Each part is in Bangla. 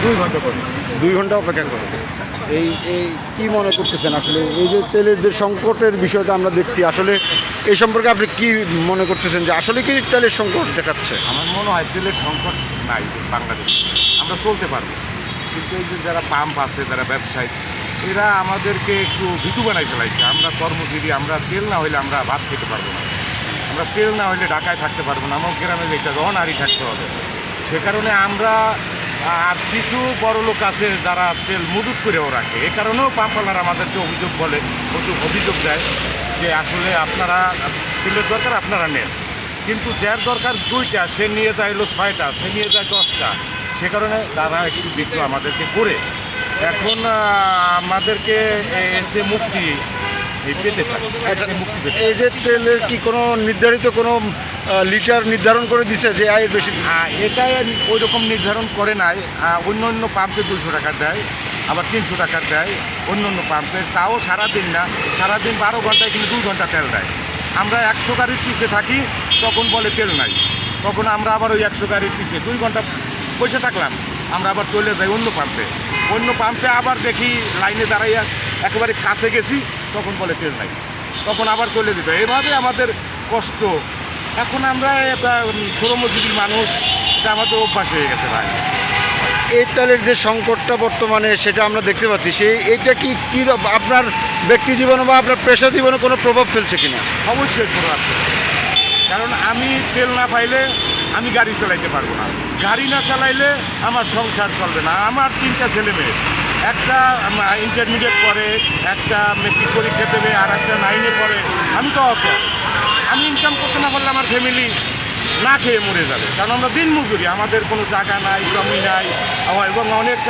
2 ঘন্টা পরে। 2 ঘন্টা অপেক্ষা করে। এই এই কি মনে করতেছেন আসলে এই যে তেলের যে সংকটের বিষয়টা আমরা দেখছি, আসলে এই সম্পর্কে আপনি কি মনে করতেছেন যে আসলে কি তেলের সংকট দেখাচ্ছে? আমার মনে হয় তেলের সংকট নাই বাংলাদেশে, আমরা চলতে পারবো। কিন্তু এই যে যারা পাম্প আছে, যারা ব্যবসায়ী, এরা আমাদেরকে একটু ভীতু বানাই ফেলাইছে। আমরা কর্মজীবী, আমরা তেল না হইলে আমরা ভাত খেতে পারবো না, আমরা তেল না হইলে ঢাকায় থাকতে পারবো না, আমার গ্রামে যেটা অনারই থাকতে হবে। সে কারণে আমরা আর কিছু বড় লোক আছে যারা তেল মজুত করেও রাখে, এ কারণেও পাম্পওয়ালারা আমাদেরকে অভিযোগ দেয় যে আসলে আপনারা তেলের দরকার আপনারা নেন, কিন্তু যার দরকার 2টা সে নিয়ে যায় হলো 6টা, সে নিয়ে যায় 10টা। সে কারণে তারা একটু বিক্রি আমাদেরকে করে এখন আমাদেরকে এর যে মুক্তি পেতে চায়, মুক্তি পেতে। এই যে তেলের কি কোনো নির্ধারিত কোনো লিটার নির্ধারণ করে দিছে যে আয়ের বেশি? এটা ওই রকম নির্ধারণ করে নাই। অন্য অন্য পাম্পে 200 টাকা দেয়, আবার 300 টাকা দেয় অন্য অন্য পাম্পে, তাও সারাদিন না, সারাদিন 12 ঘন্টায় কিন্তু 2 ঘন্টা তেল দেয়। আমরা 100 গাড়ির পিছে থাকি, তখন বলে তেল নাই, তখন আমরা আবার ওই 100 গাড়ির পিছে 2 ঘন্টা বসে থাকলাম, আমরা আবার চলে যাই অন্য পাম্পে। অন্য পাম্পে আবার দেখি লাইনে দাঁড়াইয়া একেবারে কাছে গেছি, তখন বলে তেল নাই, তখন আবার চলে যেতে হয়। এভাবে আমাদের কষ্ট। এখন আমরা শ্রমজীবী মানুষ, এটা আমাদের অভ্যাস হয়ে গেছে ভাই। এই তেলের যে সংকটটা বর্তমানে সেটা আমরা দেখতে পাচ্ছি, এইটা কি কি আপনার ব্যক্তি জীবনে বা আপনার পেশা জীবনে কোনো প্রভাব ফেলছে কিনা? অবশ্যই প্রভাব ফেলে। কারণ আমি তেল না পাইলে আমি গাড়ি চালাইতে পারবো না, গাড়ি না চালাইলে আমার সংসার চলবে না। আমার 3টা ছেলে মেয়ে, একটা ইন্টারমিডিয়েট পড়ে, একটা মেট্রিক পরীক্ষা দেবে, আর একটা 9-এ পড়ে। আমি তো অত, আমি ইনকাম করতে না পারলে আমার ফ্যামিলি না খেয়ে মরে যাবে। কারণ আমরা দিন মজুরি, আমাদের কোনো জায়গা নাই, জমি নাই, এবং অনেক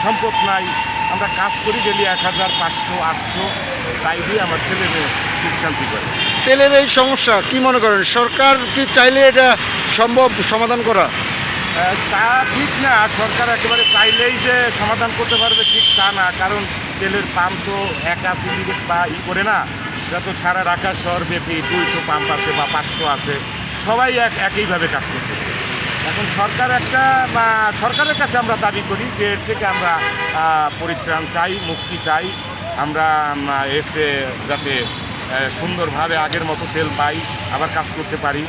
সম্পদ নাই। আমরা কাজ করি ডেলি 1500-800, তাই দিয়ে আমার ছেলে মেয়ে সুখ শান্তি করে। তেলের এই সমস্যা কি মনে করেন সরকার কি চাইলে এটা সম্ভব সমাধান করা? তা ঠিক না, সরকার একেবারে চাইলেই যে সমাধান করতে পারবে ঠিক তা না। কারণ তেলের পাম্প তো একা সিন্ডিকেট বা করে না, যত সারা ঢাকা শহরব্যাপী 200 পাম্প আছে বা 500 আছে, সবাই একইভাবে কাজ করতেছে। এখন সরকারের কাছে আমরা দাবি করি যে এর থেকে আমরা পরিত্রাণ চাই, মুক্তি চাই। আমরা এসে যাতে সুন্দরভাবে আগের মতো তেল পাই, আবার কাজ করতে পারি,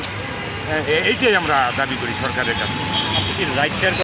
এইটাই আমরা দাবি করি সরকারের কাছে। আপনি কি রাইটার